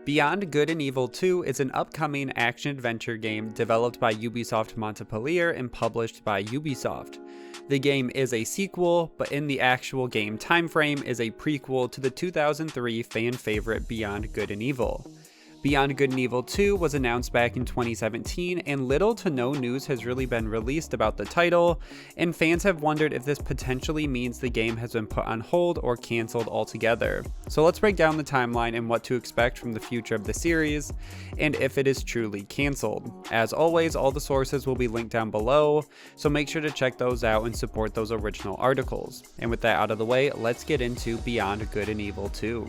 Beyond Good and Evil 2 is an upcoming action-adventure game developed by Ubisoft Montpellier and published by Ubisoft. The game is a sequel, but in the actual game timeframe is a prequel to the 2003 fan favorite Beyond Good and Evil. Beyond Good and Evil 2 was announced back in 2017, and little to no news has really been released about the title, and fans have wondered if this potentially means the game has been put on hold or cancelled altogether. So let's break down the timeline and what to expect from the future of the series, and if it is truly cancelled. As always, all the sources will be linked down below, so make sure to check those out and support those original articles. And with that out of the way, let's get into Beyond Good and Evil 2.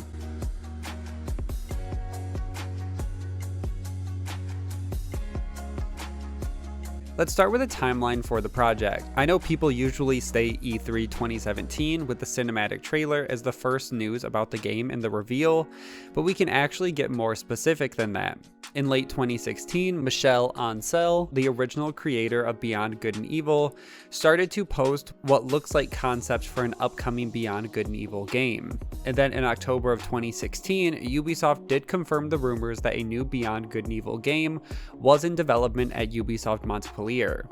Let's start with a timeline for the project. I know people usually state E3 2017 with the cinematic trailer as the first news about the game and the reveal, but we can actually get more specific than that. In late 2016, Michel Ancel, the original creator of Beyond Good and Evil, started to post what looks like concepts for an upcoming Beyond Good and Evil game. And then in October of 2016, Ubisoft did confirm the rumors that a new Beyond Good and Evil game was in development at Ubisoft Montpellier.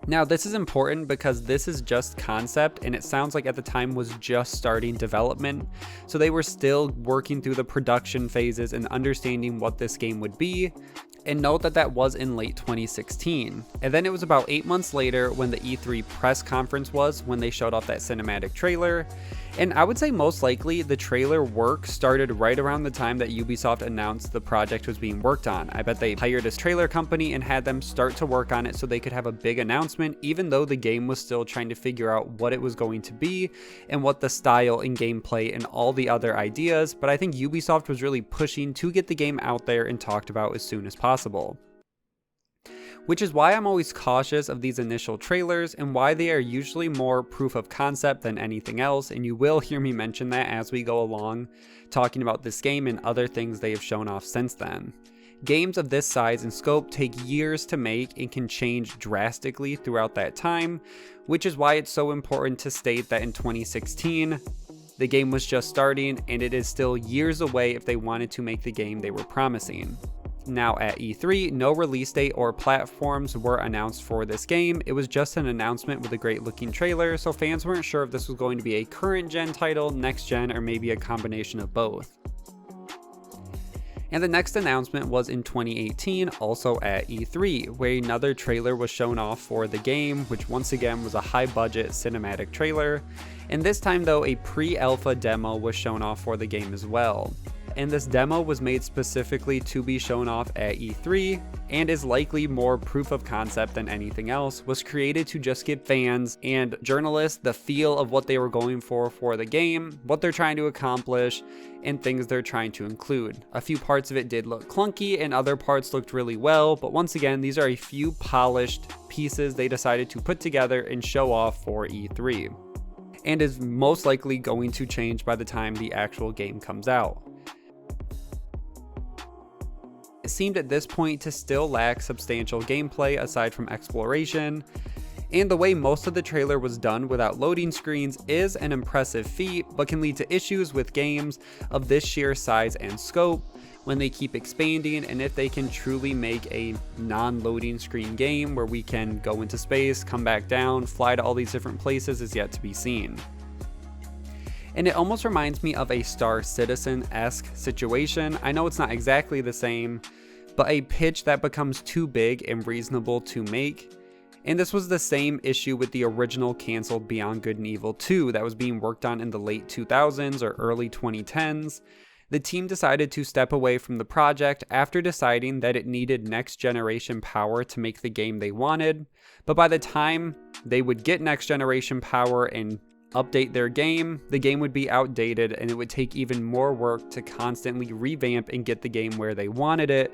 Now, this is important because this is just concept, and it sounds like at the time was just starting development, so they were still working through the production phases and understanding what this game would be. And note that that was in late 2016. And then it was about 8 months later when the E3 press conference was when they showed off that cinematic trailer. And I would say most likely the trailer work started right around the time that Ubisoft announced the project was being worked on. I bet they hired a trailer company and had them start to work on it so they could have a big announcement, even though the game was still trying to figure out what it was going to be and what the style and gameplay and all the other ideas. But I think Ubisoft was really pushing to get the game out there and talked about as soon as possible. Which is why I'm always cautious of these initial trailers and why they are usually more proof of concept than anything else, and you will hear me mention that as we go along talking about this game and other things they have shown off since then. Games of this size and scope take years to make and can change drastically throughout that time, which is why it's so important to state that in 2016, the game was just starting and it is still years away if they wanted to make the game they were promising. Now at E3, no release date or platforms were announced for this game. It was just an announcement with a great looking trailer, so fans weren't sure if this was going to be a current gen title, next gen, or maybe a combination of both. And the next announcement was in 2018, also at E3, where another trailer was shown off for the game, which once again was a high budget cinematic trailer. And this time though, a pre-alpha demo was shown off for the game as well. And this demo was made specifically to be shown off at E3 and is likely more proof of concept than anything else, was created to just give fans and journalists the feel of what they were going for the game, what they're trying to accomplish, and things they're trying to include. A few parts of it did look clunky and other parts looked really well, but once again, these are a few polished pieces they decided to put together and show off for E3, and is most likely going to change by the time the actual game comes out. It seemed at this point to still lack substantial gameplay aside from exploration, and the way most of the trailer was done without loading screens is an impressive feat, but can lead to issues with games of this sheer size and scope when they keep expanding, and if they can truly make a non-loading screen game where we can go into space, come back down, fly to all these different places is yet to be seen. And it almost reminds me of a Star Citizen-esque situation. I know it's not exactly the same, but a pitch that becomes too big and reasonable to make. And this was the same issue with the original canceled Beyond Good and Evil 2 that was being worked on in the late 2000s or early 2010s. The team decided to step away from the project after deciding that it needed next generation power to make the game they wanted. But by the time they would get next generation power and update their game, the game would be outdated and it would take even more work to constantly revamp and get the game where they wanted it,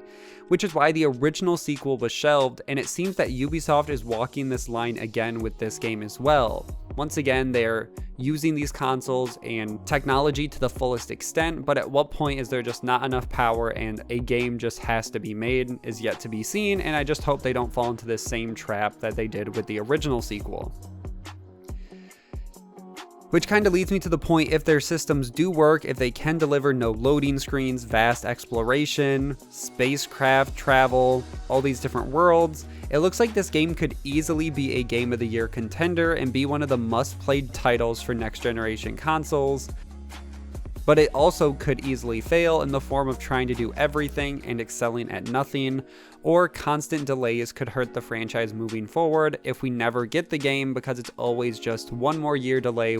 which is why the original sequel was shelved, and it seems that Ubisoft is walking this line again with this game as well. Once again, they're using these consoles and technology to the fullest extent, but at what point is there just not enough power and a game just has to be made is yet to be seen, and I just hope they don't fall into this same trap that they did with the original sequel. Which kind of leads me to the point, if their systems do work, if they can deliver no loading screens, vast exploration, spacecraft travel, all these different worlds, it looks like this game could easily be a Game of the Year contender and be one of the must-played titles for next generation consoles. But it also could easily fail in the form of trying to do everything and excelling at nothing, or constant delays could hurt the franchise moving forward if we never get the game because it's always just one more year delay.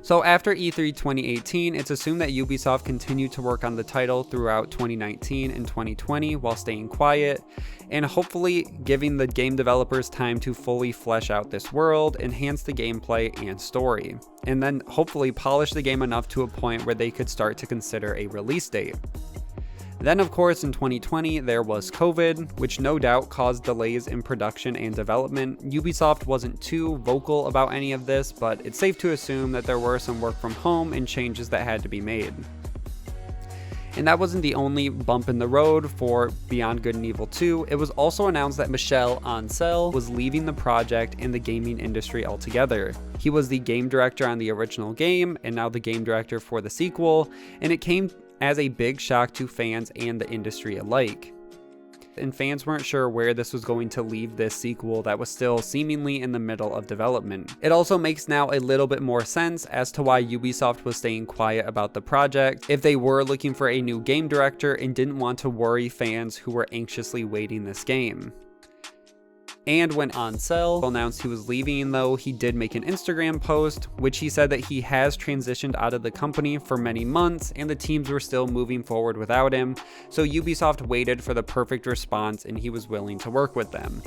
So after E3 2018, it's assumed that Ubisoft continued to work on the title throughout 2019 and 2020 while staying quiet, and hopefully giving the game developers time to fully flesh out this world, enhance the gameplay and story, and then hopefully polish the game enough to a point where they could start to consider a release date. Then of course in 2020 there was COVID, which no doubt caused delays in production and development. Ubisoft wasn't too vocal about any of this, but it's safe to assume that there were some work from home and changes that had to be made. And that wasn't the only bump in the road for Beyond Good and Evil 2. It was also announced that Michel Ancel was leaving the project and the gaming industry altogether. He was the game director on the original game and now the game director for the sequel, and it came as a big shock to fans and the industry alike. And fans weren't sure where this was going to leave this sequel that was still seemingly in the middle of development. It also makes now a little bit more sense as to why Ubisoft was staying quiet about the project, if they were looking for a new game director and didn't want to worry fans who were anxiously waiting this game. And when Ancel announced he was leaving, though, he did make an Instagram post, which he said that he has transitioned out of the company for many months and the teams were still moving forward without him, so Ubisoft waited for the perfect response and he was willing to work with them.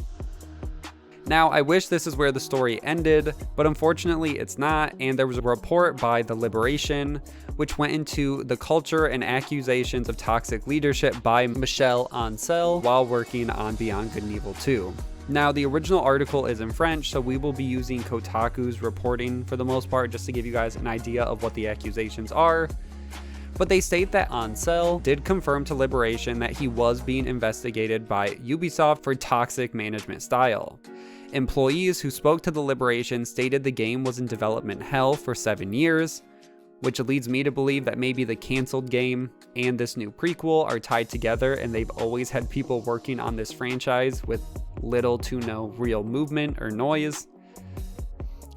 Now, I wish this is where the story ended, but unfortunately it's not, and there was a report by The Liberation which went into the culture and accusations of toxic leadership by Michel Ancel while working on Beyond Good and Evil 2. Now, the original article is in French, so we will be using Kotaku's reporting for the most part just to give you guys an idea of what the accusations are. But they state that Ancel did confirm to Liberation that he was being investigated by Ubisoft for toxic management style. Employees who spoke to the Liberation stated the game was in development hell for 7 years, which leads me to believe that maybe the canceled game and this new prequel are tied together and they've always had people working on this franchise with little to no real movement or noise.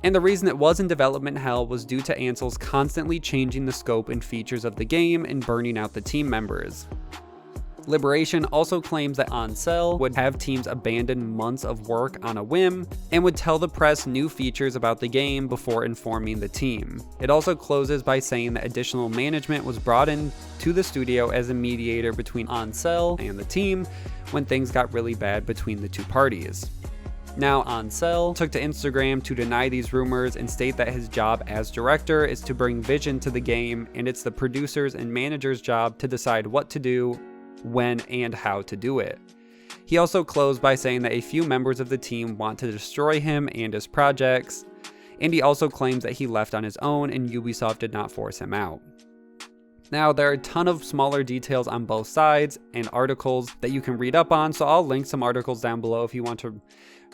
And the reason it was in development hell was due to Ancel's constantly changing the scope and features of the game and burning out the team members. Liberation also claims that Ancel would have teams abandon months of work on a whim and would tell the press new features about the game before informing the team. It also closes by saying that additional management was brought in to the studio as a mediator between Ancel and the team when things got really bad between the two parties. Now, Ancel took to Instagram to deny these rumors and state that his job as director is to bring vision to the game, and it's the producers and managers' job to decide what to do, when, and how to do it. He also closed by saying that a few members of the team want to destroy him and his projects, and he also claims that he left on his own and Ubisoft did not force him out. Now, there are a ton of smaller details on both sides and articles that you can read up on, so I'll link some articles down below if you want to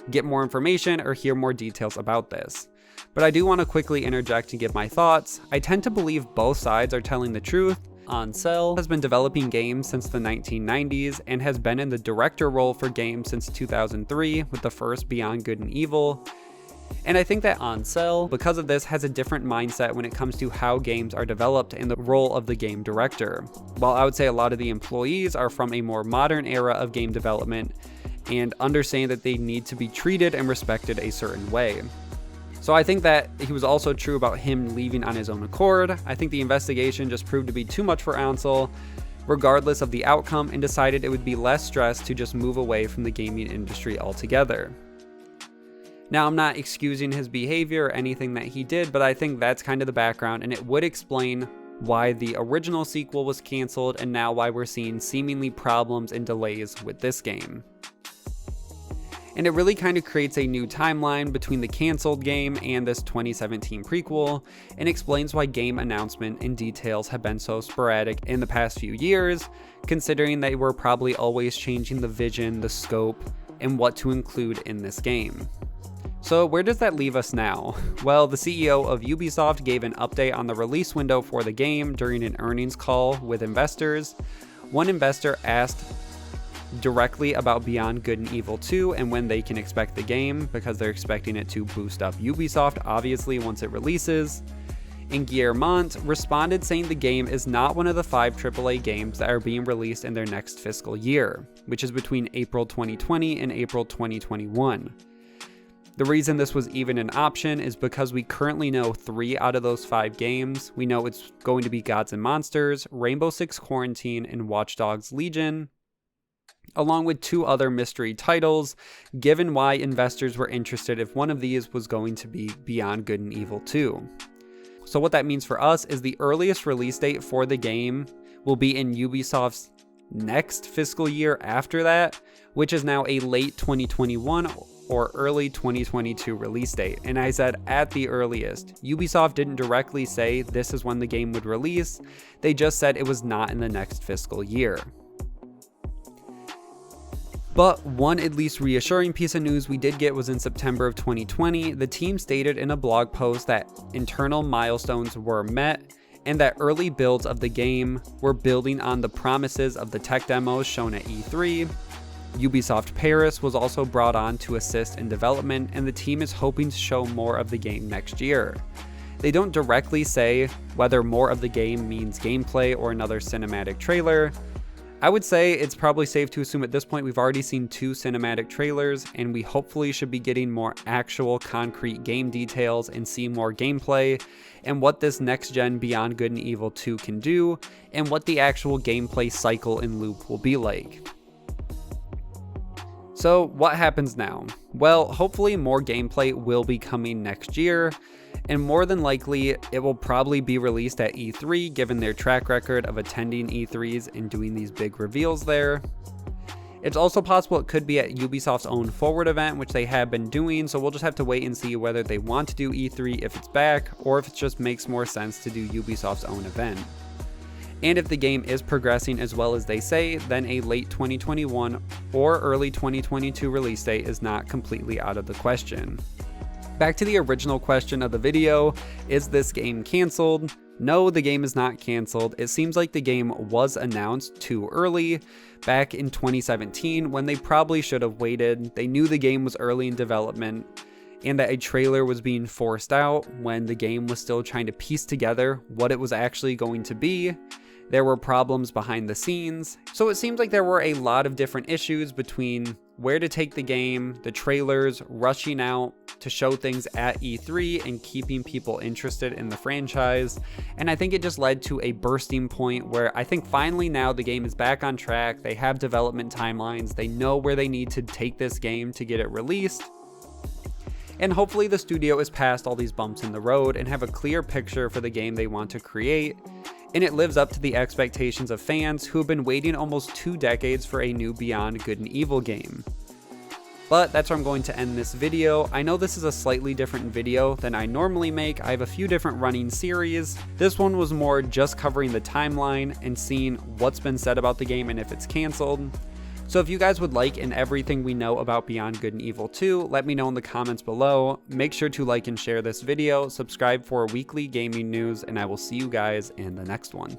get more information or hear more details about this. But I do want to quickly interject and give my thoughts. I tend to believe both sides are telling the truth. Ancel has been developing games since the 1990s and has been in the director role for games since 2003 with the first Beyond Good and Evil. And I think that Ancel, because of this, has a different mindset when it comes to how games are developed and the role of the game director. While I would say a lot of the employees are from a more modern era of game development and understand that they need to be treated and respected a certain way. So I think that he was also true about him leaving on his own accord. I think the investigation just proved to be too much for Ancel, regardless of the outcome, and decided it would be less stress to just move away from the gaming industry altogether. Now, I'm not excusing his behavior or anything that he did, but I think that's kind of the background, and it would explain why the original sequel was canceled and now why we're seeing seemingly problems and delays with this game. And it really kind of creates a new timeline between the canceled game and this 2017 prequel, and explains why game announcement and details have been so sporadic in the past few years, considering they were probably always changing the vision, the scope, and what to include in this game. So where does that leave us now? Well, the CEO of Ubisoft gave an update on the release window for the game during an earnings call with investors. One investor asked directly about Beyond Good and Evil 2 and when they can expect the game, because they're expecting it to boost up Ubisoft, obviously, once it releases. And Guillermont responded saying the game is not one of the 5 AAA games that are being released in their next fiscal year, which is between April 2020 and April 2021. The reason this was even an option is because we currently know 3 out of those 5 games. We know it's going to be Gods and Monsters, Rainbow Six Quarantine, and Watch Dogs Legion, along with 2 other mystery titles, given why investors were interested if one of these was going to be Beyond Good and Evil 2. So what that means for us is the earliest release date for the game will be in Ubisoft's next fiscal year after that, which is now a late 2021 or early 2022 release date. And I said at the earliest. Ubisoft didn't directly say this is when the game would release, they just said it was not in the next fiscal year. But one at least reassuring piece of news we did get was in September of 2020, the team stated in a blog post that internal milestones were met and that early builds of the game were building on the promises of the tech demos shown at E3. Ubisoft Paris was also brought on to assist in development, and the team is hoping to show more of the game next year. They don't directly say whether more of the game means gameplay or another cinematic trailer. I would say it's probably safe to assume at this point we've already seen 2 cinematic trailers, and we hopefully should be getting more actual concrete game details and see more gameplay and what this next gen Beyond Good and Evil 2 can do and what the actual gameplay cycle and loop will be like. So what happens now? Well, hopefully more gameplay will be coming next year, and more than likely it will probably be released at E3 given their track record of attending E3s and doing these big reveals there. It's also possible it could be at Ubisoft's own Forward event, which they have been doing, so we'll just have to wait and see whether they want to do E3 if it's back, or if it just makes more sense to do Ubisoft's own event. And if the game is progressing as well as they say, then a late 2021 or early 2022 release date is not completely out of the question. Back to the original question of the video, is this game canceled? No, the game is not canceled. It seems like the game was announced too early, back in 2017, when they probably should have waited. They knew the game was early in development, and that a trailer was being forced out when the game was still trying to piece together what it was actually going to be. There were problems behind the scenes. So it seems like there were a lot of different issues between where to take the game, the trailers, rushing out to show things at E3 and keeping people interested in the franchise. And I think it just led to a bursting point where I think finally now the game is back on track. They have development timelines. They know where they need to take this game to get it released. And hopefully the studio is past all these bumps in the road and have a clear picture for the game they want to create. And it lives up to the expectations of fans who have been waiting almost 2 decades for a new Beyond Good and Evil game. But that's where I'm going to end this video. I know this is a slightly different video than I normally make. I have a few different running series. This one was more just covering the timeline and seeing what's been said about the game and if it's canceled. So if you guys would like and everything we know about Beyond Good and Evil 2, let me know in the comments below. Make sure to like and share this video, subscribe for weekly gaming news, and I will see you guys in the next one.